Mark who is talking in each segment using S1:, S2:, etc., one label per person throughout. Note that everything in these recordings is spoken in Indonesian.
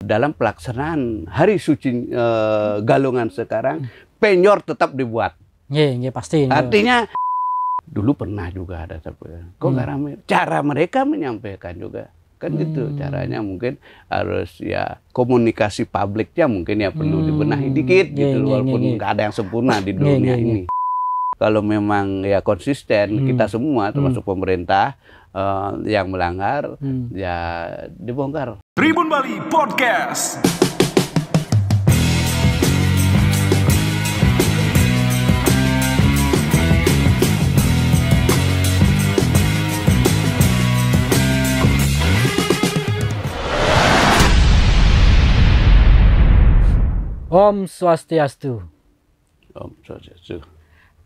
S1: dalam pelaksanaan hari suci Galungan sekarang, penyor tetap dibuat.
S2: Iya, pasti.
S1: Artinya dulu pernah juga ada tapi kok nggak ramai. Cara mereka menyampaikan juga kan gitu caranya, mungkin harus ya komunikasi publiknya mungkin ya perlu dibenahi dikit gitu, walaupun nggak ada yang sempurna di dunia ini. Kalau memang ya konsisten kita semua termasuk pemerintah yang melanggar ya dibongkar.
S3: Tribun Bali Podcast.
S2: Om Swastiastu.
S1: Om Swastiastu.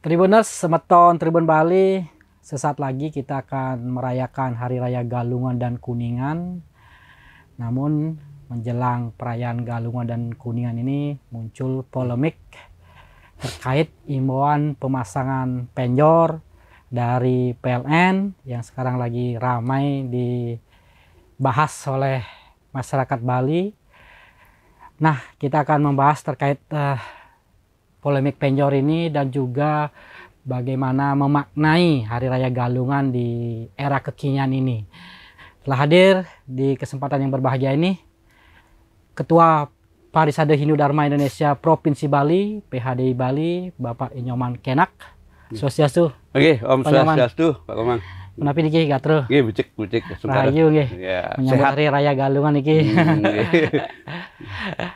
S2: Tribuners, semeton Tribun Bali, sesaat lagi kita akan merayakan Hari Raya Galungan dan Kuningan. Namun menjelang perayaan Galungan dan Kuningan ini muncul polemik terkait imbauan pemasangan penjor dari PLN yang sekarang lagi ramai dibahas oleh masyarakat Bali. Nah, kita akan membahas terkait polemik penjor ini dan juga bagaimana memaknai Hari Raya Galungan di era kekinian ini. Telah hadir di kesempatan yang berbahagia ini Ketua Parisade Hindu Dharma Indonesia Provinsi Bali, PHDI Bali, Bapak Inyoman Kenak. Swastiastu.
S1: Oke, Om Swastiastu, Pak Komang.
S2: Kenapa niki gatro?
S1: Nggih, becek
S2: Rahayu nggih.
S1: Ya,
S2: menyambut
S1: sehat.
S2: Hari Raya Galungan niki.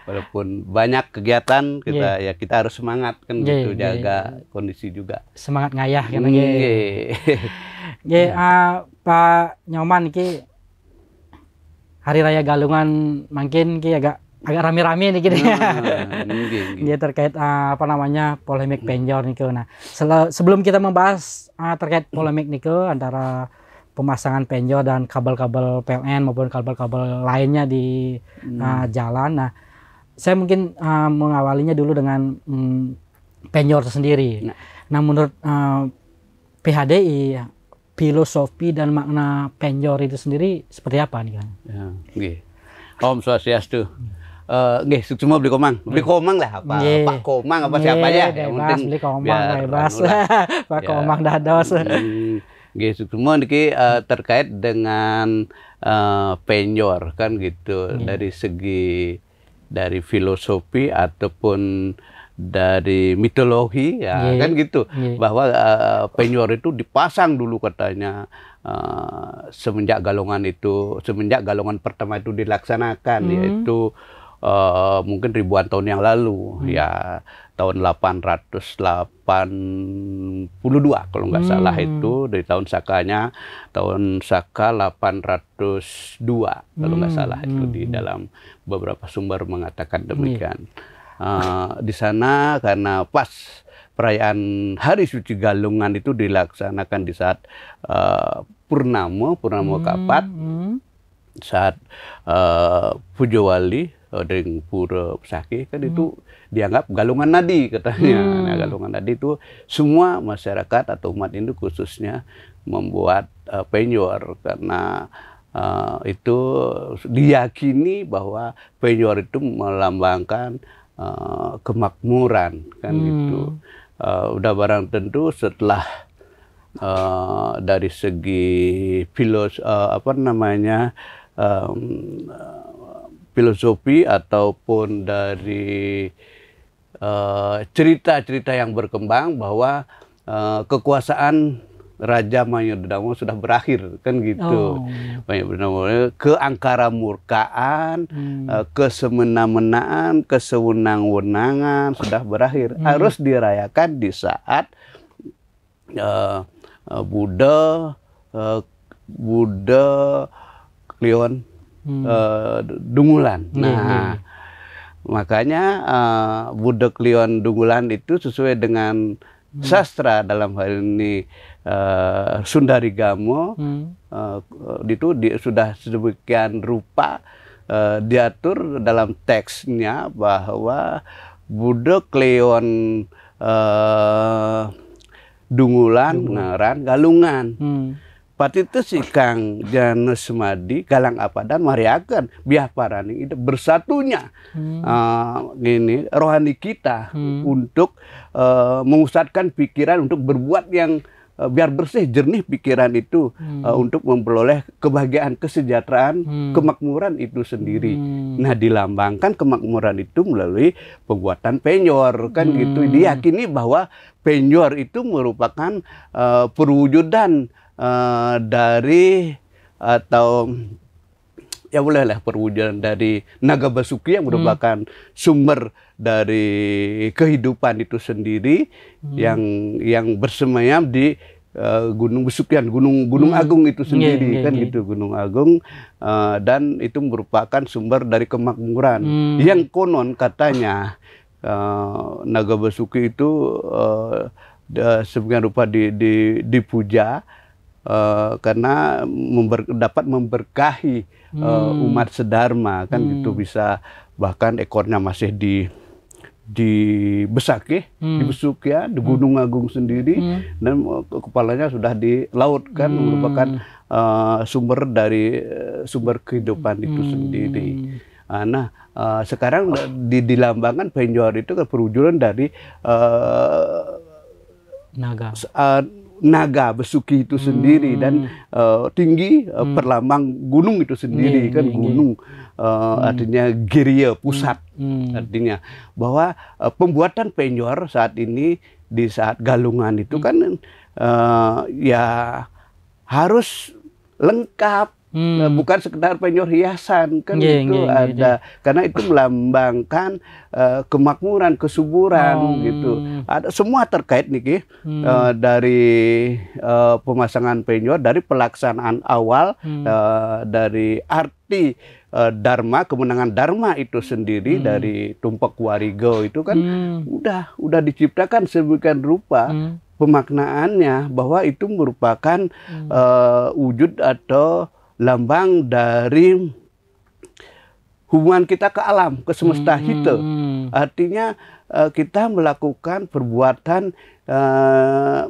S1: Walaupun banyak kegiatan kita ya kita harus semangat kan gitu, jaga kondisi juga.
S2: Semangat ngayah kan nggih. Nggih, Pak Nyoman niki Hari Raya Galungan mungkin ki agak rame-rame nih gini. Dia terkait apa namanya polemik penjor nih. Nah, sebelum kita membahas terkait polemik nih antara pemasangan penjor dan kabel-kabel PLN maupun kabel-kabel lainnya di jalan. Nah, saya mungkin mengawalinya dulu dengan penjor sendiri. Nah, menurut PHDI filosofi dan makna penjor itu sendiri seperti apa nih kan?
S1: Ya, Om Swastiastu. Nggih, semua beli komang lah apa Pak Komang apa siapa ya, yang penting
S2: beli komang bebas. Pak Komang dados.
S1: Nggih, semua niki terkait dengan penjor kan gitu, dari filosofi ataupun dari mitologi ya kan gitu, bahwa penjor itu dipasang dulu katanya semenjak Galungan pertama itu dilaksanakan, yaitu mungkin ribuan tahun yang lalu, ya tahun 882 kalau nggak salah, itu dari tahun Sakanya, tahun Saka 802 kalau nggak salah, itu di dalam beberapa sumber mengatakan demikian. Di sana karena pas perayaan Hari Suci Galungan itu dilaksanakan di saat Purnama Kapat, saat Pujawali dengan Pura Pesaki kan itu dianggap Galungan Nadi katanya. Nah, Galungan Nadi itu semua masyarakat atau umat Hindu khususnya membuat penjor karena itu diyakini bahwa penjor itu melambangkan kemakmuran kan gitu. Udah barang tentu setelah dari segi filosofi ataupun dari cerita-cerita yang berkembang bahwa kekuasaan Raja Manyodamo sudah berakhir kan gitu. Keangkaramurkaan, kesemena-menaan, kesewenang-wenangan sudah berakhir. Harus dirayakan di saat Buddha Klion Dungulan. Nah, makanya Buddha Klion Dungulan itu sesuai dengan sastra, dalam hal ini Sundarigamo, itu sudah sedemikian rupa diatur dalam teksnya bahwa Buddha Klion Dungulan ngaran Galungan. Pati itu si Kang Janus Sumadi Galang Apadan mariakan biah paraning itu bersatunya gini rohani kita untuk mengusatkan pikiran untuk berbuat yang biar bersih jernih pikiran itu untuk memperoleh kebahagiaan, kesejahteraan, kemakmuran itu sendiri. Nah, dilambangkan kemakmuran itu melalui pembuatan penyor kan gitu. Diyakini bahwa penyor itu merupakan perwujudan dari atau ya bolehlah perwujudan dari naga Basuki yang merupakan sumber dari kehidupan itu sendiri yang bersemayam di Gunung Besukian, Gunung Agung itu sendiri kan gitu, Gunung Agung, dan itu merupakan sumber dari kemakmuran yang konon katanya naga Basuki itu sebagian rupa dipuja karena dapat memberkahi umat sedharma kan gitu, bisa bahkan ekornya masih di Besakih, di Besukian, di Gunung Agung sendiri, dan kepalanya sudah di laut kan, merupakan sumber dari sumber kehidupan itu sendiri. Nah, sekarang dilambangkan penyor itu kan perwujudan dari naga Besuki itu sendiri dan tinggi perlambang gunung itu sendiri kan gunung artinya Girya pusat artinya bahwa pembuatan penyor saat ini di saat galungan itu kan ya harus lengkap. Bukan sekedar penyor hiasan kan itu ada karena itu melambangkan kemakmuran, kesuburan gitu. Ada semua terkait nih dari pemasangan penyor, dari pelaksanaan awal, dari arti Dharma, kemenangan Dharma itu sendiri dari Tumpak Warigo itu kan udah diciptakan sedemikian rupa pemaknaannya bahwa itu merupakan wujud atau lambang dari hubungan kita ke alam, ke semesta hita. Artinya kita melakukan perbuatan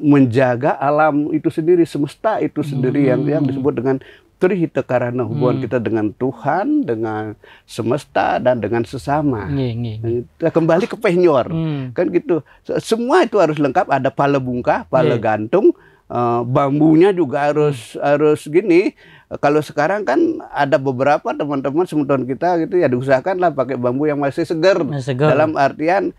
S1: menjaga alam itu sendiri, semesta itu sendiri yang disebut dengan Trihita Karana, hubungan kita dengan Tuhan, dengan semesta dan dengan sesama. Kita kembali ke penyor, kan gitu. Semua itu harus lengkap, ada pala bungkah, pala gantung, bambunya juga harus gini. Kalau sekarang kan ada beberapa teman-teman semeton kita gitu ya diusahakan lah pakai bambu yang masih segar. Dalam artian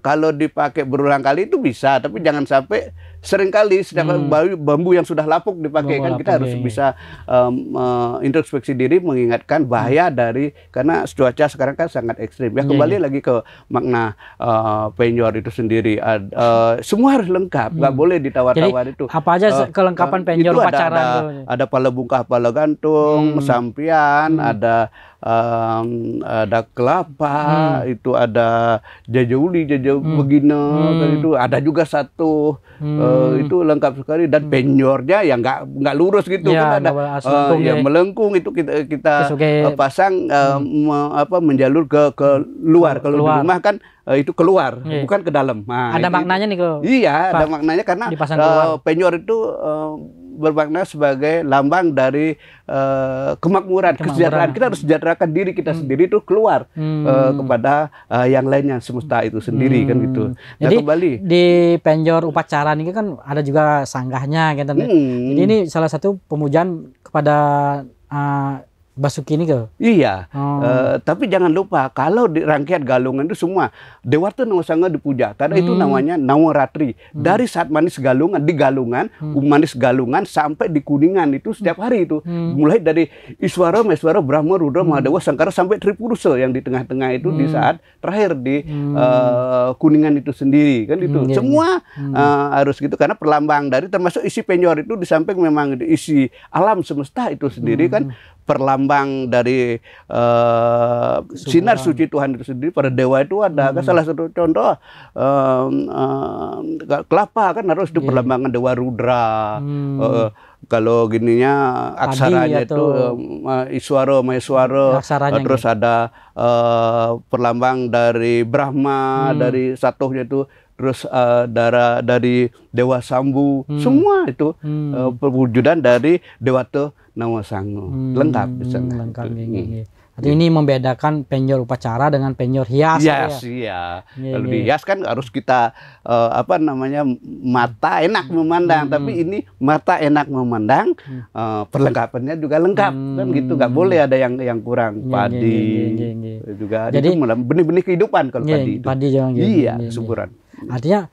S1: kalau dipakai berulang kali itu bisa, tapi jangan sampai sering kali setiap bambu yang sudah lapuk dipakai kan kita harus bisa introspeksi diri, mengingatkan bahaya dari karena cuaca sekarang kan sangat ekstrim ya. Kembali lagi ke makna penyor itu sendiri, semua harus lengkap, nggak boleh ditawar-tawar. Itu
S2: apa aja kelengkapan penyor upacara
S1: ada pala bungkah, pala gantung, sampian, ada kelapa, itu ada jajauli, begina, itu ada juga satu itu lengkap sekali, dan penyornya ya nggak lurus gitu kan, ada yang melengkung itu kita pasang menjalur ke luar. Kalau di rumah kan itu keluar, bukan ke dalam. Nah,
S2: ada maknanya nih kok.
S1: Iya, ada maknanya karena penyor itu bermakna sebagai lambang dari kemakmuran, kesejahteraan. Kita harus sejahterakan diri kita sendiri itu keluar kepada yang lainnya, semesta itu sendiri kan gitu. Nah,
S2: jadi
S1: kembali
S2: di penyor upacara ini kan ada juga sanggahnya gitu. Jadi ini salah satu pemujaan kepada Basuki ini ke?
S1: Iya, tapi jangan lupa kalau di rangkaian galungan itu semua Dewata Nawasangga dipuja karena itu namanya Nawaratri. Dari saat manis galungan di galungan, manis galungan sampai di kuningan itu setiap hari itu. Mulai dari Iswara, Maeswara, Brahma, Rudra, Mahadewa, Sangkara sampai Tripurusa yang di tengah-tengah itu di saat terakhir di kuningan itu sendiri kan itu. Semua harus gitu karena perlambang dari termasuk isi penyor itu di samping memang isi alam semesta itu sendiri kan perlambang dari sinar suci Tuhan itu sendiri. Pada dewa itu ada salah satu contoh kelapa kan harus itu perlambangan dewa Rudra. Kalau gininya aksaranya itu Iswara, Maeswara, terus ada perlambang dari Brahma, dari satunya itu terus dari Dewa Sambu, semua itu perwujudan dari Dewata Nawasango. Lengkap di sana.
S2: Lengkap. Jadi ini membedakan penyor upacara dengan penyor hias.
S1: Hias, iya. Kalau di hias kan harus kita mata enak memandang, tapi ini mata enak memandang, perlengkapannya juga lengkap kan gitu, nggak boleh ada yang kurang. Padi juga, jadi benih-benih kehidupan kalau padi itu.
S2: Padi jangan
S1: iya, kesuburan.
S2: Artinya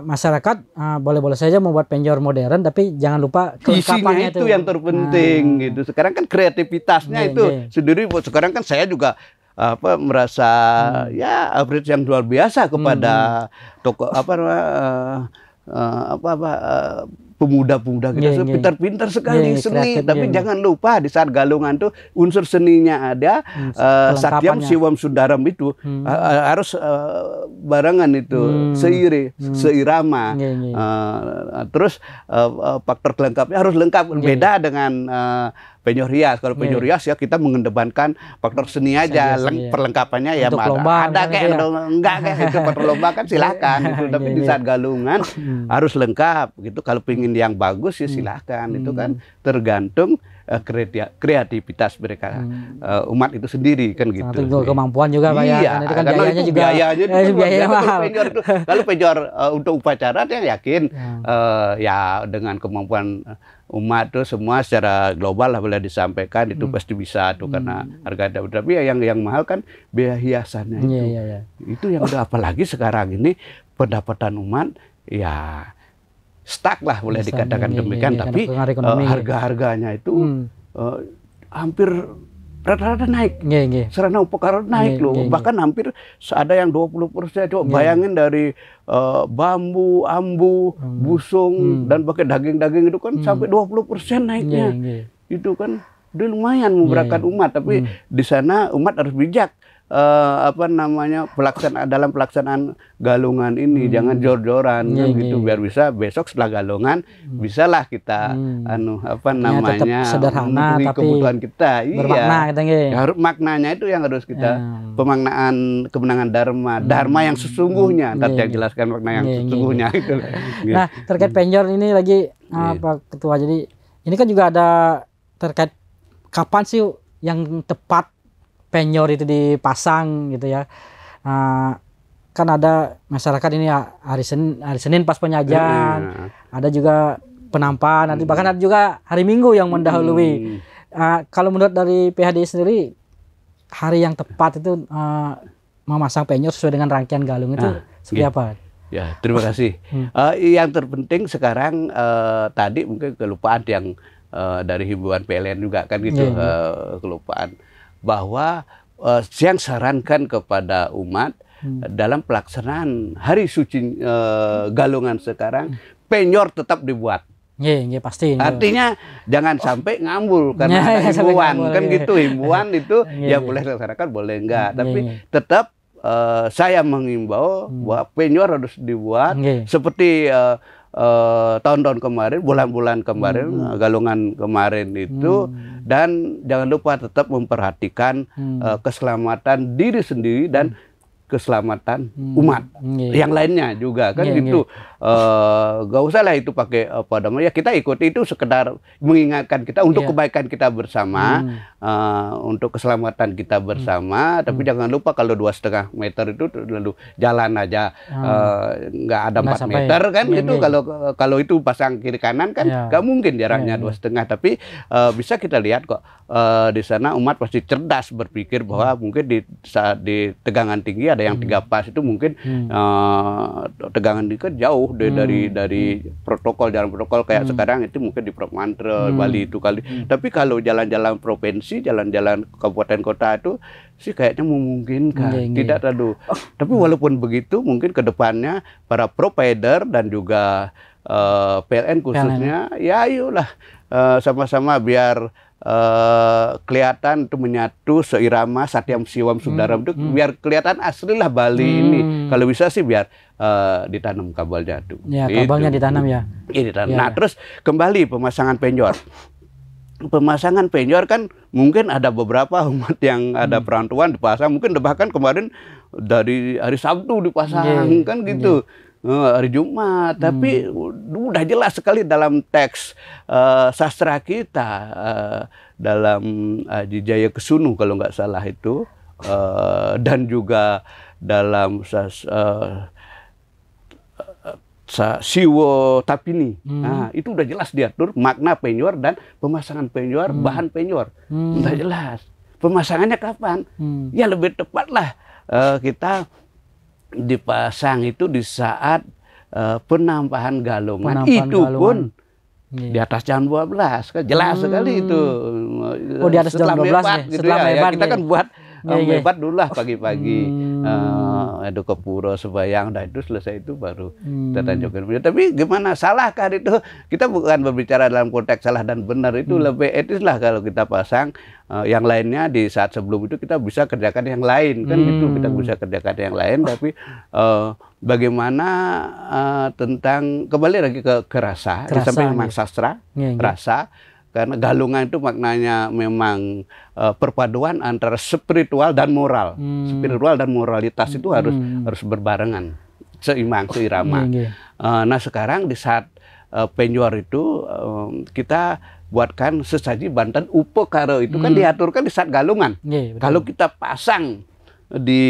S2: masyarakat boleh-boleh saja membuat penyor modern, tapi jangan lupa kelengkapannya
S1: itu yang terpenting gitu. Sekarang kan kreativitasnya itu sendiri. Sekarang kan saya juga merasa ya average yang luar biasa kepada toko pemuda-pemuda kita pintar-pintar sekali seni, tapi jangan lupa di saat galungan tuh unsur seninya ada, Satyam Siwam Sundaram itu harus barengan itu, seirama. Terus faktor kelengkapnya harus lengkap, beda dengan penyor hias. Kalau penyor hias ya kita mengedepankan faktor seni aja, perlengkapannya ya ada kayak enggak kayak itu perlombaan kan silakan gitu. Tapi di saat galungan harus lengkap gitu. Kalau pingin yang bagus ya silahkan, itu kan tergantung kreativitas mereka, umat itu sendiri kan gitu.
S2: Kemampuan juga Pak ya.
S1: Iya,
S2: itu kan
S1: karena
S2: biayanya
S1: itu
S2: juga
S1: biayanya
S2: mahal.
S1: Kalau penyor untuk upacara dia yakin ya dengan kemampuan umat tuh semua secara global lah boleh disampaikan itu pasti bisa tuh, karena harga ada. Tapi yang mahal kan biaya hiasannya itu. Itu yang udah, apalagi sekarang ini pendapatan umat ya stuck lah boleh dikatakan demikian, tapi harga-harganya itu hampir rata-rata naik. Sarana upakara naik loh, bahkan hampir ada yang 20%. Coba bayangin dari bambu, ambu, busung dan pakai daging-daging itu kan sampai 20% naiknya. Itu kan udah lumayan memberatkan umat, tapi di sana umat harus bijak. Dalam pelaksanaan galungan ini jangan jor-joran kan gitu, biar bisa besok setelah galungan bisalah kita
S2: sederhana
S1: memenuhi
S2: tapi
S1: kebutuhan kita.
S2: Bermakna,
S1: harus maknanya itu yang harus kita pemaknaan kemenangan dharma yang sesungguhnya. Nanti yang jelaskan makna yang sesungguhnya itu.
S2: Nah, terkait penyor ini lagi Pak Ketua, jadi ini kan juga ada terkait kapan sih yang tepat penyor itu dipasang gitu ya. Kan ada masyarakat ini hari Senin pas penyajian, ada juga penampan, nanti bahkan ada juga hari Minggu yang mendahului. Kalau menurut dari PHDI sendiri, hari yang tepat itu memasang penyor sesuai dengan rangkaian galung itu seperti apa?
S1: Ya, terima kasih. Yang terpenting sekarang tadi mungkin kelupaan yang dari himbauan PLN juga kan gitu, kelupaan bahwa yang sarankan kepada umat dalam pelaksanaan hari suci galungan sekarang, penyor tetap dibuat.
S2: Pasti.
S1: Artinya jangan sampai ngambul karena ada himbauan kan gitu. Himbauan itu ya boleh dilaksanakan, boleh enggak. Tapi tetap saya mengimbau bahwa penyor harus dibuat seperti tahun-tahun kemarin, bulan-bulan kemarin, galungan kemarin itu. Dan jangan lupa tetap memperhatikan keselamatan diri sendiri dan keselamatan umat yang lainnya juga kan gitu. Gak usah lah itu pakai kita ikuti itu sekedar mengingatkan kita untuk kebaikan kita bersama, untuk keselamatan kita bersama. Tapi jangan lupa kalau 2,5 meter itu lalu jalan aja nggak ada 4 meter kan gitu. Kalau itu pasang kiri kanan kan nggak mungkin jaraknya 2,5. Tapi bisa kita lihat kok di sana umat pasti cerdas berpikir bahwa mungkin saat di tegangan tinggi ada yang 3 pas itu mungkin tegangan itu jauh dari protokol, jalan protokol kayak sekarang itu mungkin di Prof Mantre, Bali itu kali. Tapi kalau jalan-jalan provinsi, jalan-jalan kabupaten kota itu sih kayaknya memungkinkan, tidak terlalu. Tapi walaupun begitu mungkin ke depannya para provider dan juga PLN khususnya, ya ayolah sama-sama biar kelihatan itu menyatu seirama Satyam Siwam Sundaram itu biar kelihatan asli lah Bali ini. Kalau bisa sih biar ditanam kabelnya tuh.
S2: Ya, kabelnya ditanam ya.
S1: Iya, ditanam. Nah, terus kembali pemasangan penyor. pemasangan penjor kan mungkin ada beberapa umat yang ada perantauan dipasang, mungkin bahkan kemarin dari hari Sabtu dipasang kan gitu. Hari Jumat, tapi udah jelas sekali dalam teks sastra kita, dalam Aji Jaya Kesunu kalau nggak salah itu, dan juga dalam Siwo Tapini. Nah, itu udah jelas diatur makna penyor dan pemasangan penyor, bahan penyor. Udah jelas. Pemasangannya kapan? Ya lebih tepatlah kita dipasang itu di saat penampahan galungan. Pun di atas jam 12 kan jelas sekali itu.
S2: Oh, di atas jam 12
S1: mebat,
S2: nih.
S1: gitu
S2: Setelah
S1: ya.
S2: mebat
S1: Kita kan buat mebat dulu lah pagi-pagi. Itu ke pura sembahyang, dah itu selesai itu baru kita tunjukkan. Tapi gimana, salahkah itu? Kita bukan berbicara dalam konteks salah dan benar, itu lebih etis lah kalau kita pasang. Yang lainnya di saat sebelum itu kita bisa kerjakan yang lain kan gitu, kita bisa kerjakan yang lain. Tapi bagaimana tentang kembali lagi ke rasa, sampai memang sastra rasa. Karena galungan itu maknanya memang perpaduan antara spiritual dan moral. Spiritual dan moralitas itu harus berbarengan, seimbang, seirama. Nah sekarang di saat penjuar itu kita buatkan sesaji Banten upekaro itu kan diaturkan di saat galungan. Kalau kita pasang di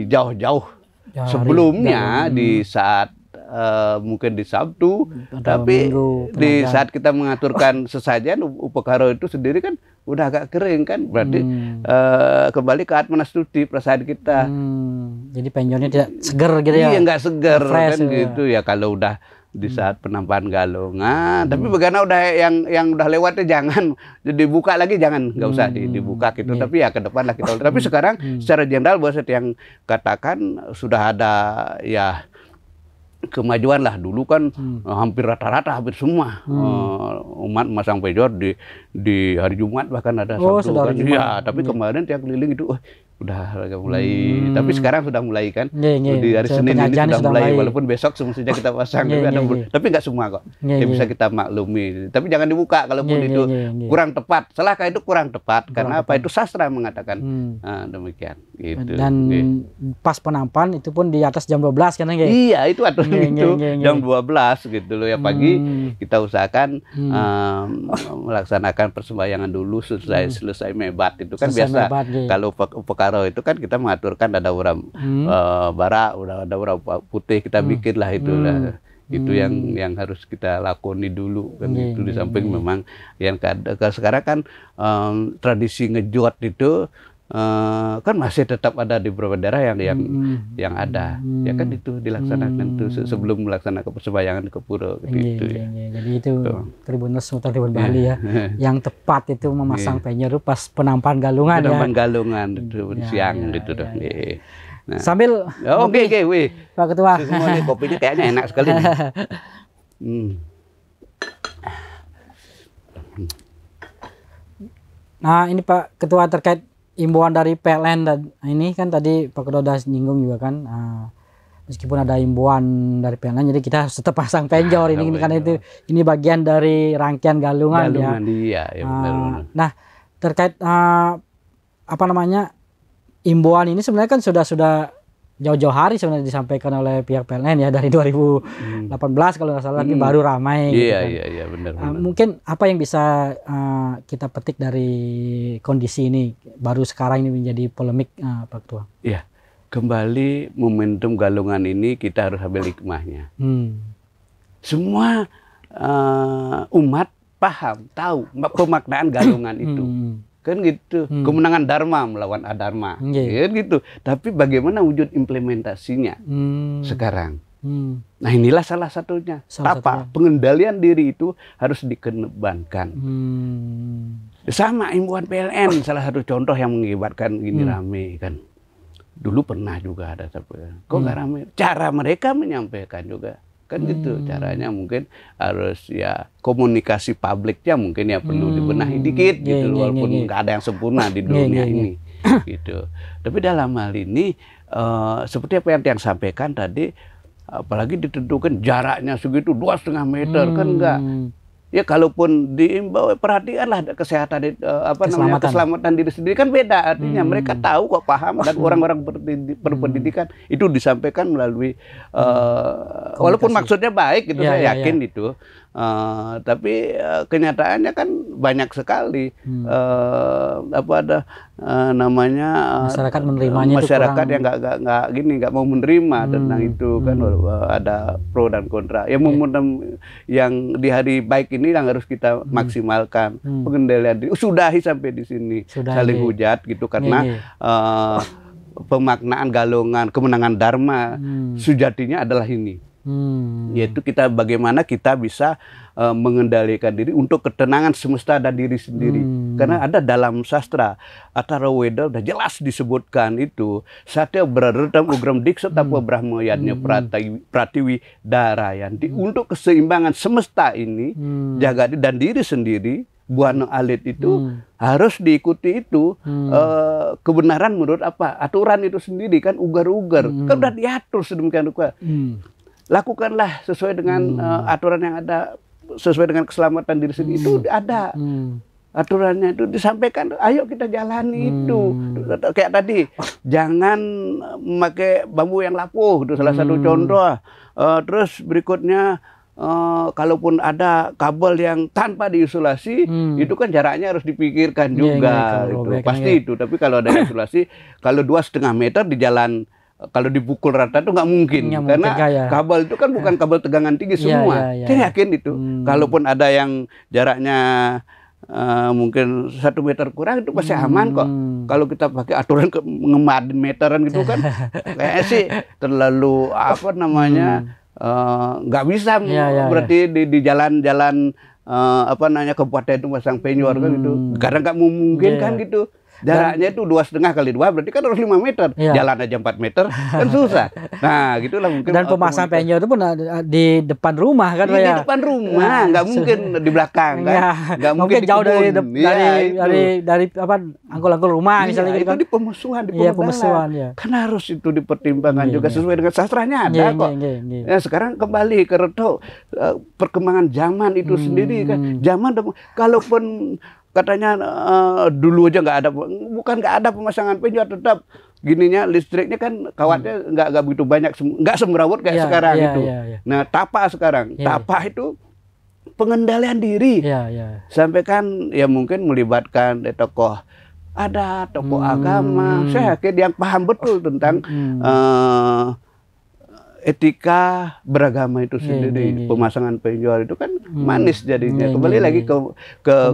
S1: jauh-jauh sebelumnya di saat mungkin di Sabtu, tapi di saat kita mengaturkan sesajen upekaro itu sendiri kan udah agak kering kan, berarti kembali ke Atmanastuti perasaan kita.
S2: Jadi penjornya tidak seger gitu ya?
S1: Iya, nggak seger
S2: fresh,
S1: kan gitu ya kalau udah di saat penampahan galungan. Tapi bagaimana udah yang udah lewatnya jangan dibuka lagi, jangan, nggak usah dibuka gitu. Tapi ya ke depan lah kita. Tapi sekarang secara general bahwa yang katakan sudah ada ya kemajuan lah. Dulu kan hampir rata-rata, hampir semua umat memasang penjor di hari Jumat, bahkan ada Sabtu kan. Iya, tapi kemarin tiap keliling itu udah mulai, tapi sekarang sudah mulai kan. Di hari Senin ini sudah mulai, walaupun besok semestinya kita pasang, tapi nggak semua kok. Ya bisa kita maklumi. Tapi jangan dibuka kalaupun itu kurang tepat. Salahkah itu kurang tepat? Karena apa? Itu sastra mengatakan demikian. Gitu.
S2: Dan pas penampahan itu pun di atas jam 12 kan?
S1: Iya, itu aturan itu jam 12 gitu loh ya. Pagi kita usahakan melaksanakan persembahyangan dulu selesai mebat itu kan biasa. Kalau upekaro itu kan kita mengaturkan ada uram bara, udah ada uram putih, kita bikin lah itu lah. Itu yang harus kita lakoni dulu kan. Itu di samping memang yang sekarang kan tradisi ngejot itu kan masih tetap ada di beberapa daerah yang ada, ya kan itu dilaksanakan tuh sebelum melaksanakan persembahyangan ke pura gitu.
S2: Jadi itu Tribuners Mutar Tribun Bali ya, yang tepat itu memasang penjor pas penampahan galungan ya.
S1: Penampahan galungan itu siang gitu dong. Nah.
S2: Sambil
S1: oke, wih,
S2: Pak Ketua.
S1: Semua nih kopinya kayaknya enak sekali nih.
S2: Nah ini Pak Ketua, terkait imbauan dari PLN dan ini kan tadi Pak Ketua udah nyinggung juga kan, meskipun ada imbauan dari PLN jadi kita harus tetap pasang penjor ini karena ini bagian dari rangkaian galungan ya.
S1: Iya, ya benar.
S2: Nah terkait apa namanya imbauan ini sebenarnya kan sudah jauh-jauh hari sebenarnya disampaikan oleh pihak PLN ya, dari 2018 kalau nggak salah, tapi baru ramai.
S1: Iya, benar.
S2: Mungkin apa yang bisa kita petik dari kondisi ini baru sekarang ini menjadi polemik, Pak Ketua?
S1: Iya, kembali momentum galungan ini kita harus ambil hikmahnya. Semua umat paham, tahu pemaknaan galungan itu. Kan gitu, kemenangan Dharma melawan Adharma, kan gitu. Tapi bagaimana wujud implementasinya sekarang? Nah inilah salah satunya. Pengendalian diri itu harus dikedepankan. Sama imbauan PLN, salah satu contoh yang mengibatkan gini rame kan. Dulu pernah juga ada, kok nggak rame? Cara mereka menyampaikan juga. Kan gitu caranya, mungkin harus ya komunikasi publiknya mungkin ya perlu dibenahi dikit gitu, walaupun nggak ada yang sempurna di dunia ini gitu. Tapi dalam hal ini seperti apa yang sampaikan tadi, apalagi ditentukan jaraknya segitu 2,5 meter kan enggak. Ya kalaupun diimbau perhatikanlah kesehatan keselamatan diri sendiri kan beda artinya. Mereka tahu kok, paham, dan orang-orang berpendidikan itu disampaikan melalui walaupun maksudnya baik gitu, saya yakin itu. Tapi kenyataannya kan banyak sekali
S2: masyarakat menerimanya,
S1: masyarakat yang nggak mau menerima tentang itu kan. Ada pro dan kontra. Yang di hari baik ini yang harus kita maksimalkan pengendalian diri. Sudahi sampai di sini saling hujat gitu, karena pemaknaan Galungan kemenangan Dharma sejatinya adalah ini. Yaitu bagaimana kita bisa mengendalikan diri untuk ketenangan semesta dan diri sendiri. Karena ada dalam sastra Atharvaveda udah jelas disebutkan itu. Satya Brahadam Ugram Diksa Tapa Brahma Yadnya Pratiwi Darayanti. Untuk keseimbangan semesta ini, jaga dan diri sendiri, Buana Alit itu harus diikuti itu. Kebenaran menurut apa? Aturan itu sendiri kan ugar-ugar. Kan udah diatur sedemikian rupa. Lakukanlah sesuai dengan aturan yang ada, sesuai dengan keselamatan diri sendiri. Itu ada aturannya, itu disampaikan. Ayo kita jalani itu. Kayak tadi, jangan memakai bambu yang lapuh, itu salah satu contoh. Terus berikutnya, kalaupun ada kabel yang tanpa diisolasi, itu kan jaraknya harus dipikirkan juga. Pasti itu. Tapi kalau ada isolasi, kalau 2,5 meter di jalan, kalau dipukul rata itu nggak mungkin, karena kabel itu kan bukan kabel tegangan tinggi semua. Saya yakin itu. Kalaupun ada yang jaraknya mungkin 1 meter kurang, itu pasti aman kok. Kalau kita pakai aturan ngemadin meteran gitu kan, kayaknya sih terlalu nggak bisa. Berarti di jalan-jalan kabupaten itu pasang penyor kan gitu. Karena nggak memungkinkan gitu. Jaraknya itu 2,5 kali 2 berarti kan harus 5 meter. Jalan aja 4 meter kan susah. Nah, gitulah mungkin.
S2: Dan pemasang penyor itu pun di depan rumah kan, Pak ya?
S1: Di depan rumah, nggak mungkin di belakang kan. Nggak
S2: mungkin jauh dari angkul-angkul rumah misalnya gitu kan.
S1: Itu di pemusuhan, di pemusuhan. Kan harus itu dipertimbangkan juga sesuai dengan sastranya ada kok. Ya, sekarang kembali ke reto perkembangan zaman itu sendiri kan. Zaman kalaupun katanya dulu aja nggak ada pemasangan penyor, tetap gininya listriknya kan kawatnya nggak begitu banyak, nggak semrawut kayak sekarang itu. Nah, tapa sekarang, tapa itu pengendalian diri. Sampai kan ya mungkin melibatkan tokoh agama. Saya yakin yang paham betul tentang etika beragama itu sendiri. Pemasangan penjual itu kan manis jadinya. Kembali lagi ke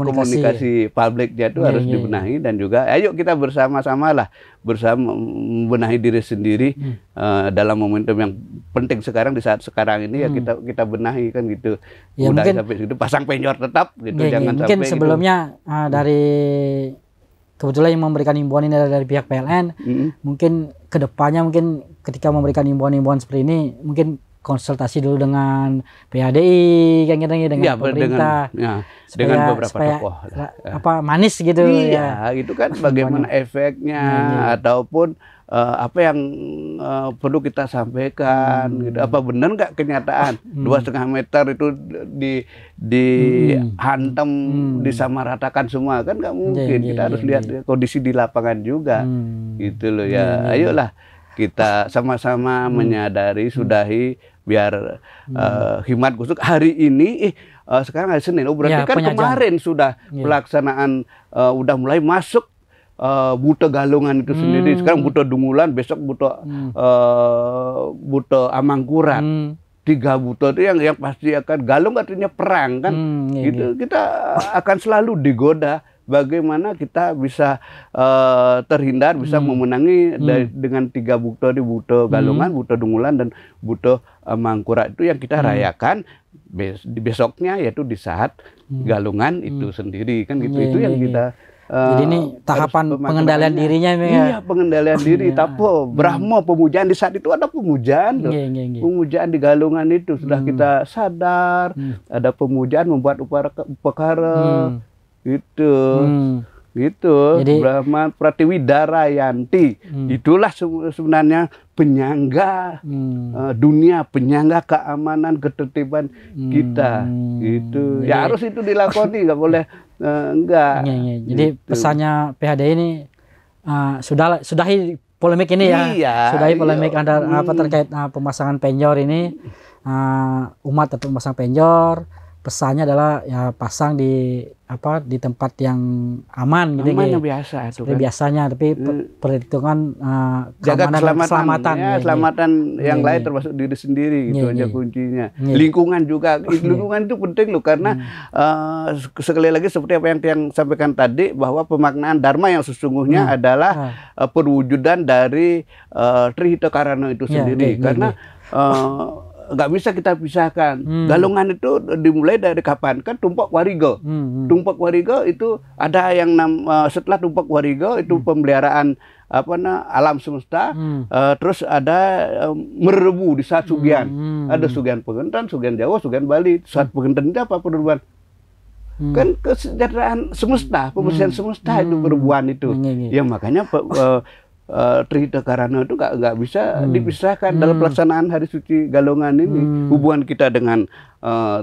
S1: komunikasi publiknya itu harus dibenahi, dan juga ayo kita bersama-sama benahi diri sendiri dalam momentum yang penting sekarang, di saat sekarang ini ya kita benahi kan gitu.
S2: Ya,
S1: udah
S2: mungkin,
S1: sampai situ pasang penyor tetap gitu, jangan
S2: mungkin
S1: sampai
S2: sebelumnya gitu. Dari kebetulan yang memberikan himbauan ini dari pihak PLN, mungkin kedepannya mungkin ketika memberikan himbauan-himbauan seperti ini, mungkin konsultasi dulu dengan PADI, kayak gitu, dengan pemerintah,
S1: dengan beberapa tokoh,
S2: manis gitu.
S1: Itu kan bagaimana efeknya ataupun apa yang perlu kita sampaikan, gitu. Apa benar nggak kenyataan 2,5 meter itu dihantam, disamaratakan semua, kan nggak mungkin. Kita harus lihat kondisi di lapangan juga, gitu loh ya. Ayolah kita sama-sama menyadari, sudahi, biar Hikmat Gusuk hari ini sekarang hari Senin, berarti kan kemarin sudah pelaksanaan, udah mulai masuk Buto Galungan itu sendiri. Sekarang Buto Dungulan, besok Buto Amangkurat. 3 buto itu yang pasti akan galung, artinya perang kan. Gitu. Kita akan selalu digoda bagaimana kita bisa terhindar, bisa memenangi dengan 3 buto di Buto Galungan, Buto Dungulan, dan Buto Amangkurat itu yang kita rayakan besoknya, yaitu di saat Galungan itu sendiri kan gitu. Itu yang kita
S2: jadi ini tahapan pengendalian dirinya.
S1: Iya, pengendalian diri. Tapo Brahmo, pemujaan di saat itu ada pemujaan. Pemujaan di Galungan itu sudah kita sadar. Ada pemujaan, membuat upakara gitu. Gitu.
S2: Jadi-
S1: Brahma Pratiwidarayanti. Itulah sebenarnya penyangga dunia, penyangga keamanan, ketertiban kita. Gitu. Ya harus itu dilakoni, nggak boleh enggak.
S2: Iya, iya. Jadi
S1: Gitu.
S2: pesannya PHDI ini sudahi polemik ini ya.
S1: Iya,
S2: Sudahi polemik
S1: iya.
S2: terkait pemasangan penjor ini. Umat tetap memasang penjor. Pesannya adalah ya pasang di tempat yang aman gitu.
S1: Aman
S2: gitu.
S1: yang biasa itu
S2: Seperti
S1: kan.
S2: biasanya, tapi perhitungan
S1: Jaga
S2: keamanan dan
S1: keselamatan,
S2: Iya, iya.
S1: keselamatan yang
S2: Iya,
S1: lain
S2: iya.
S1: termasuk diri sendiri, gitu
S2: Iya,
S1: aja
S2: iya.
S1: kuncinya.
S2: Iya.
S1: Lingkungan juga, lingkungan itu penting loh, karena sekali lagi seperti apa yang sampaikan tadi, bahwa pemaknaan dharma yang sesungguhnya adalah perwujudan dari Trihita Karana itu
S2: Iya,
S1: sendiri,
S2: iya, iya,
S1: karena nggak bisa kita pisahkan. Galungan itu dimulai dari kapan? Kan Tumpak Wariga. Tumpak Wariga itu ada yang setelah Tumpak Wariga itu pemeliharaan alam semesta. Terus ada merebu di saat Sugian. Ada Sugian Pengentan, Sugian Jawa, Sugian Bali. Saat Pengentan itu apa perubahan? Kan kesejahteraan semesta, pembersihan semesta itu perubahan itu. Ya makanya Trihita Karana itu nggak bisa dipisahkan dalam pelaksanaan hari suci Galungan ini. Hubungan kita dengan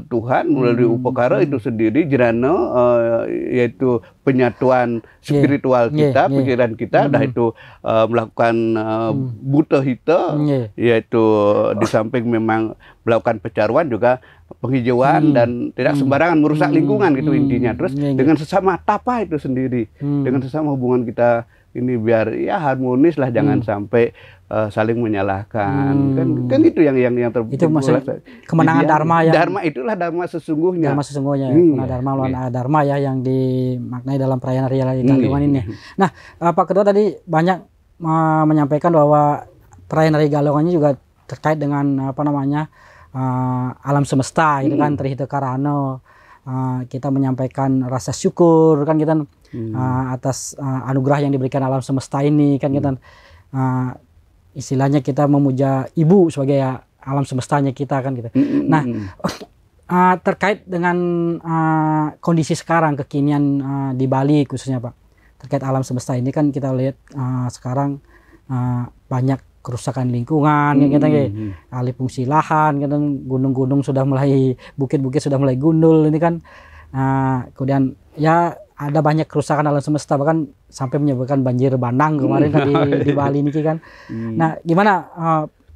S1: Tuhan melalui upakara itu sendiri, jirana yaitu penyatuan spiritual kita, pikiran kita, dah itu melakukan buta hita, yaitu di samping memang melakukan pecaruan juga penghijauan dan tidak sembarangan merusak lingkungan gitu intinya. Terus dengan sesama tapa itu sendiri, dengan sesama hubungan kita ini biar ya harmonis lah, jangan sampai saling menyalahkan. Kan itu yang
S2: itu maksud kemenangan dharma yang
S1: dharma itulah dharma sesungguhnya.
S2: Dharma sesungguhnya, ya. Dharma lawan dharma ya yang dimaknai dalam perayaan Hari Raya Galungan ini. Nah, Pak Ketua tadi banyak menyampaikan bahwa perayaan Hari Galungan ini juga terkait dengan alam semesta gitu kan, Trihita Karana. Kita menyampaikan rasa syukur kan kita atas anugerah yang diberikan alam semesta ini kan kita istilahnya kita memuja ibu sebagai alam semestanya kita kan gitu. Nah, terkait dengan kondisi sekarang kekinian di Bali khususnya Pak, terkait alam semesta ini kan kita lihat sekarang banyak kerusakan lingkungan, kita alih fungsi lahan, kita gunung-gunung sudah mulai, bukit-bukit sudah mulai gundul ini kan, kemudian ya ada banyak kerusakan alam semesta, bahkan sampai menyebabkan banjir bandang kemarin kan di Bali ini kan. Nah, gimana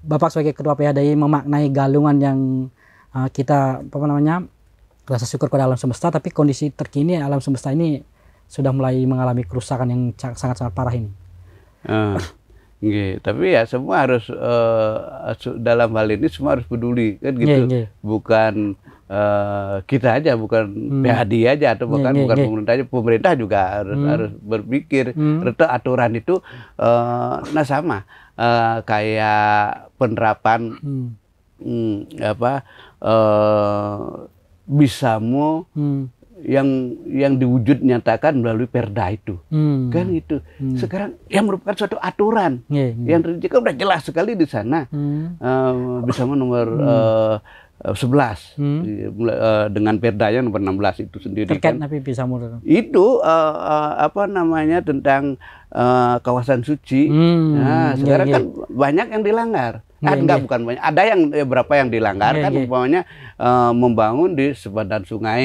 S2: Bapak sebagai Ketua PHDI memaknai Galungan yang kita rasa syukur pada alam semesta, tapi kondisi terkini alam semesta ini sudah mulai mengalami kerusakan yang sangat-sangat parah ini.
S1: Tapi ya semua harus dalam hal ini semua harus peduli kan gitu. Bukan kita aja, bukan PHDI aja atau bukan pemerintah aja, pemerintah juga harus berpikir. Reta aturan itu sama kayak penerapan bisamu yang diwujud nyatakan melalui perda itu, kan itu. Sekarang yang merupakan suatu aturan yang kan udah jelas sekali di sana. Bersama nomor 11 dengan perdanya nomor 16 itu sendiri.
S2: Terkait
S1: kan
S2: tapi Bisamu
S1: itu tentang kawasan suci. Nah, sekarang kan banyak yang dilanggar. Bukan banyak, ada yang berapa yang dilanggar kan, umpamanya membangun di sepadan sungai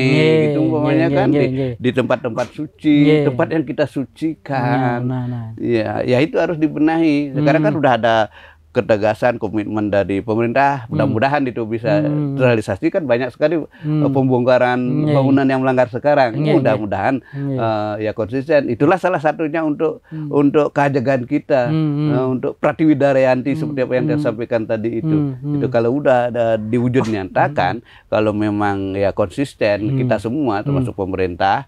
S1: gitu, umpamanya kan di tempat-tempat suci, tempat yang kita sucikan. Ya itu harus dibenahi. Sekarang kan udah ada ketegasan komitmen dari pemerintah, mudah-mudahan itu bisa terrealisasi. Kan banyak sekali pembongkaran bangunan yang melanggar sekarang. Mudah-mudahan ya konsisten. Itulah salah satunya untuk kejagaan kita, untuk Pratiwidarayanti seperti apa yang saya sampaikan tadi itu. Itu kalau udah diwujud nyatakan, kalau memang ya konsisten kita semua termasuk pemerintah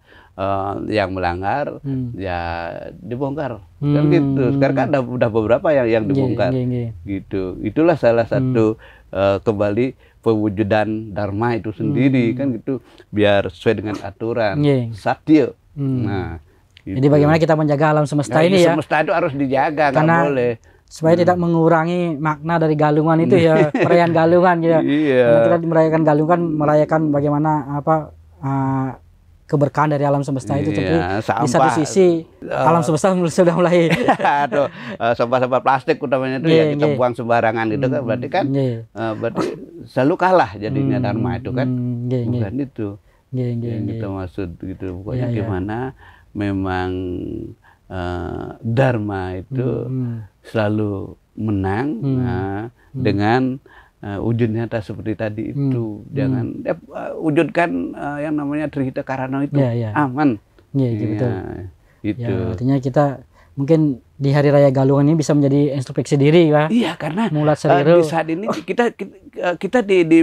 S1: yang melanggar ya dibongkar kan gitu. Sekarang kan udah beberapa yang dibongkar gitu. Itulah salah satu kembali pewujudan dharma itu sendiri kan gitu, biar sesuai dengan aturan satya. Nah gitu.
S2: Jadi bagaimana kita menjaga alam semesta ini ya,
S1: semesta itu harus dijaga, nggak boleh
S2: supaya tidak mengurangi makna dari Galungan itu ya, perayaan Galungan ya. Karena kita merayakan Galungan, merayakan bagaimana keberkahan dari alam semesta itu, tapi
S1: Iya,
S2: di satu sisi alam semesta sudah mulai
S1: aduh, sampah-sampah plastik utamanya itu yang kita buang sembarangan itu kan berarti kan berarti selalu kalah jadinya Dharma itu kan, bukan itu yang kita maksud gitu. Pokoknya gimana memang Dharma itu selalu menang dengan wujud nyata seperti tadi itu. Jangan wujudkan yang namanya Trihita Karana itu aman.
S2: Betul.
S1: Itu.
S2: Artinya kita mungkin di Hari Raya Galungan ini bisa menjadi introspeksi diri, Pak.
S1: Iya, karena
S2: Mulat Sariro
S1: di saat ini kita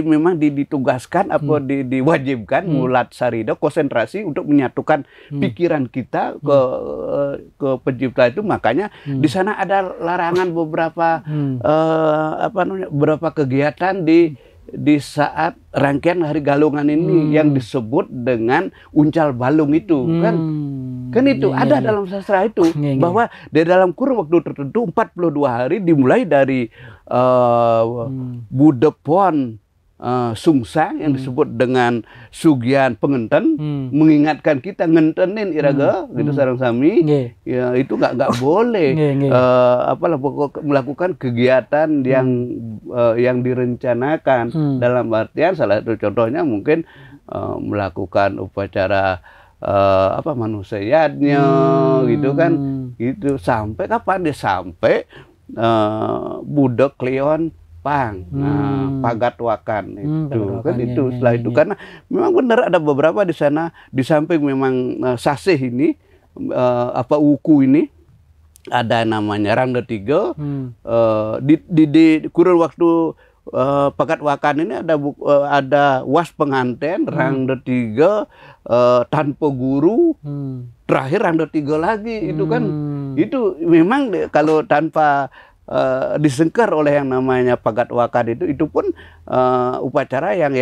S1: memang ditugaskan apa diwajibkan Mulat Sariro konsentrasi untuk menyatukan pikiran kita ke pencipta itu. Makanya di sana ada larangan beberapa beberapa kegiatan di saat rangkaian Hari Galungan ini yang disebut dengan uncal balung itu kan itu ada dalam sastra itu bahwa di dalam kurun waktu tertentu 42 hari dimulai dari Budepon Sungsang yang disebut dengan Sugian Pengenten mengingatkan kita ngentenin iraga gitu sareng sami ya itu nggak boleh melakukan kegiatan yang direncanakan dalam artian salah satu contohnya mungkin melakukan upacara manusianya gitu kan gitu sampai kapan dia sampai Budak Kleon Pang, Pagat Wakan itu kan itu setelah itu karena memang benar ada beberapa di sana di samping memang sasih ini wuku ini ada namanya Rangda Tiga di kurun waktu Pagat Wakan ini ada was pengantin Rangda Tiga tanpa guru terakhir Rangda Tiga lagi itu kan itu memang kalau tanpa disengkar oleh yang namanya Pagat Wakan itu pun upacara yang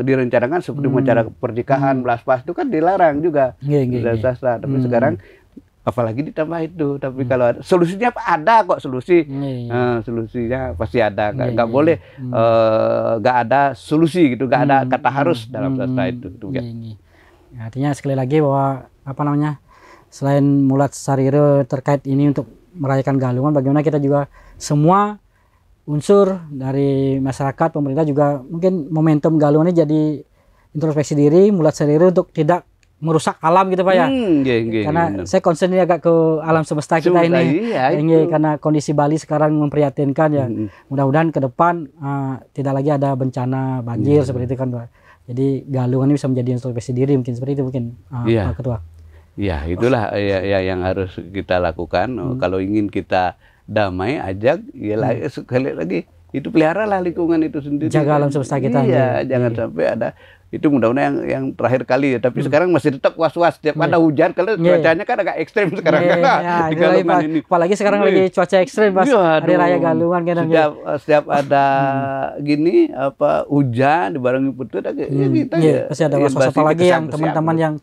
S1: direncanakan seperti upacara pernikahan belas-belas itu kan dilarang juga sastra. Tapi sekarang apalagi ditambah itu. Tapi kalau solusinya ada kok solusi, solusinya pasti ada. Nggak boleh nggak ada solusi gitu, nggak ada kata harus dalam sastra itu.
S2: Artinya sekali lagi bahwa selain Mulat Sariro terkait ini untuk merayakan Galungan, bagaimana kita juga semua unsur dari masyarakat, pemerintah juga mungkin momentum Galungan ini jadi introspeksi diri Mulat Sariro untuk tidak merusak alam gitu Pak ya. Karena saya concern ini agak ke alam semesta kita ini. Karena kondisi Bali sekarang memprihatinkan ya. Mudah-mudahan ke depan tidak lagi ada bencana banjir seperti itu kan Pak. Jadi Galungan ini bisa menjadi introspeksi diri mungkin seperti itu mungkin Pak Ketua.
S1: Ya itulah yang harus kita lakukan. Kalau ingin kita damai, ajak, sekali lagi itu peliharalah lingkungan itu sendiri.
S2: Jaga alam semesta kita.
S1: Iya, jangan sampai ada. Itu mudah-mudahan yang terakhir kali ya. Tapi sekarang masih tetap was-was. Setiap ada hujan, kalau cuacanya kan agak ekstrim sekarang kan. Di Galungan ini.
S2: Apalagi sekarang lagi cuaca ekstrim pas Hari Raya Galungan kan.
S1: Setiap ada gini hujan dibarengi petir, kita
S2: pasti ada was-was. Apalagi yang teman-teman yang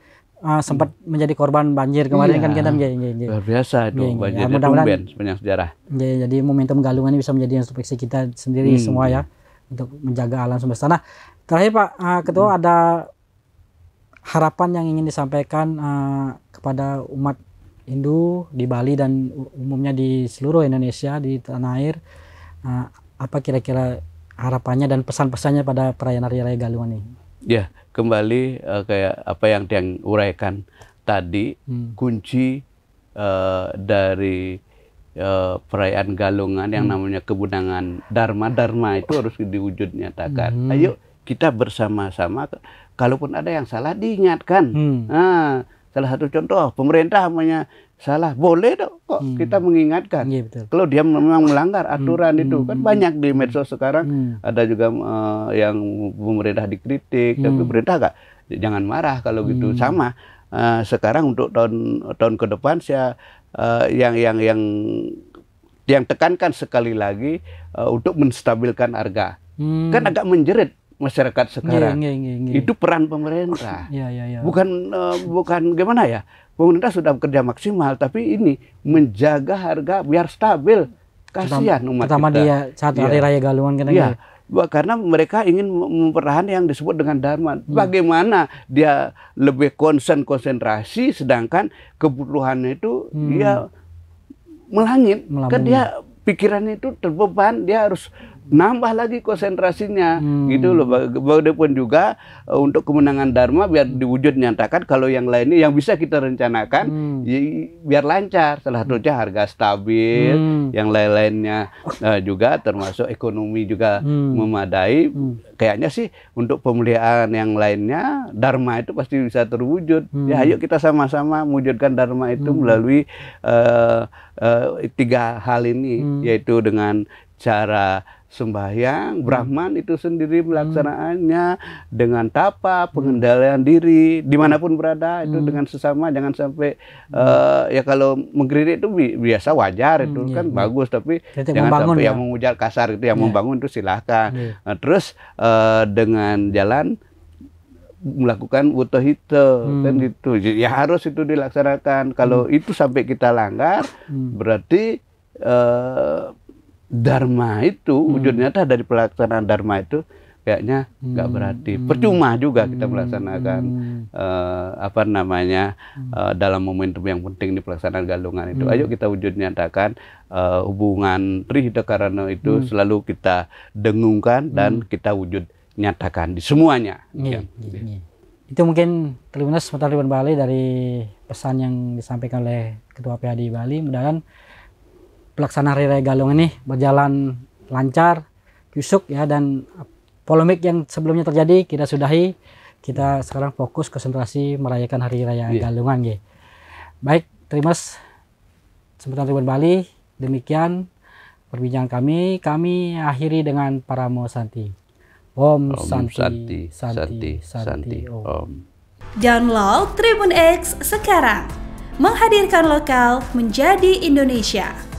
S2: sempat menjadi korban banjir kemarin kan kita
S1: luar biasa itu banjir tumben sepanjang sejarah.
S2: Jadi momentum Galungan ini bisa menjadi introspeksi kita sendiri semua ya untuk menjaga alam semesta. Nah, terakhir Pak Ketua ada harapan yang ingin disampaikan kepada umat Hindu di Bali dan umumnya di seluruh Indonesia di tanah air. Apa kira-kira harapannya dan pesan-pesannya pada perayaan Hari Raya Galungan ini?
S1: Ya, kembali kayak apa yang uraikan tadi, kunci dari perayaan Galungan yang namanya kebenangan Dharma itu harus diwujud nyatakan. Ayo kita bersama-sama, kalaupun ada yang salah diingatkan. Salah satu contoh, pemerintah namanya salah, boleh kok kita mengingatkan. Kalau dia memang melanggar aturan itu, kan banyak di medsos sekarang, ada juga yang pemerintah dikritik, tapi pemerintah jangan marah kalau gitu. Sama sekarang untuk tahun ke depan saya yang tekankan sekali lagi untuk menstabilkan harga. Kan agak menjerit masyarakat sekarang. Itu peran pemerintah. Bukan gimana ya? Pemerintah sudah bekerja maksimal, tapi ini menjaga harga biar stabil. Kasihan umat
S2: pertama
S1: kita.
S2: Dia saat Hari Raya Galungan kan.
S1: karena mereka ingin mempertahankan yang disebut dengan dharma. Bagaimana dia lebih konsentrasi, sedangkan kebutuhannya itu dia melangit. Kan dia pikirannya itu terbeban, dia harus nambah lagi konsentrasinya, gitu loh. Bagaimanapun juga untuk kemenangan dharma biar diwujud nyatakan, kalau yang lainnya yang bisa kita rencanakan biar lancar, salah satunya harga stabil, yang lain-lainnya juga termasuk ekonomi juga memadai. Kayaknya sih untuk pemeliharaan yang lainnya dharma itu pasti bisa terwujud. Ya ayo kita sama-sama mewujudkan dharma itu melalui 3 hal ini, yaitu dengan cara sembahyang, Brahman itu sendiri melaksanaannya, dengan tapa, pengendalian diri, dimanapun berada itu dengan sesama, jangan sampai ya kalau mengkritik itu biasa wajar itu kan bagus, tapi jangan sampai yang mengujar kasar itu, yang membangun itu silahkan. Nah, terus dengan jalan melakukan wutohito kan gitu, ya harus itu dilaksanakan. Kalau itu sampai kita langgar, berarti dharma itu wujud nyata dari pelaksanaan dharma itu kayaknya nggak berarti, percuma juga kita melaksanakan dalam momentum yang penting di pelaksanaan galungan itu. Ayo kita wujud nyatakan hubungan Trihita itu selalu kita dengungkan dan kita wujud nyatakan di semuanya.
S2: Itu mungkin Tribuners Semeton Ribuan Bali dari pesan yang disampaikan oleh Ketua PAD Bali. Mudah-mudahan pelaksanaan Hari Raya Galung ini berjalan lancar, kusuk ya, dan polemik yang sebelumnya terjadi kita sudahi. Kita sekarang fokus konsentrasi merayakan Hari Raya Galungan ya. Baik, Tribuners Semeton Ribuan Bali, demikian perbincangan kami. Kami akhiri dengan Paramo Santi. Om Santi, Santi, Santi, Om.
S4: Download Tribun X sekarang, menghadirkan lokal menjadi Indonesia.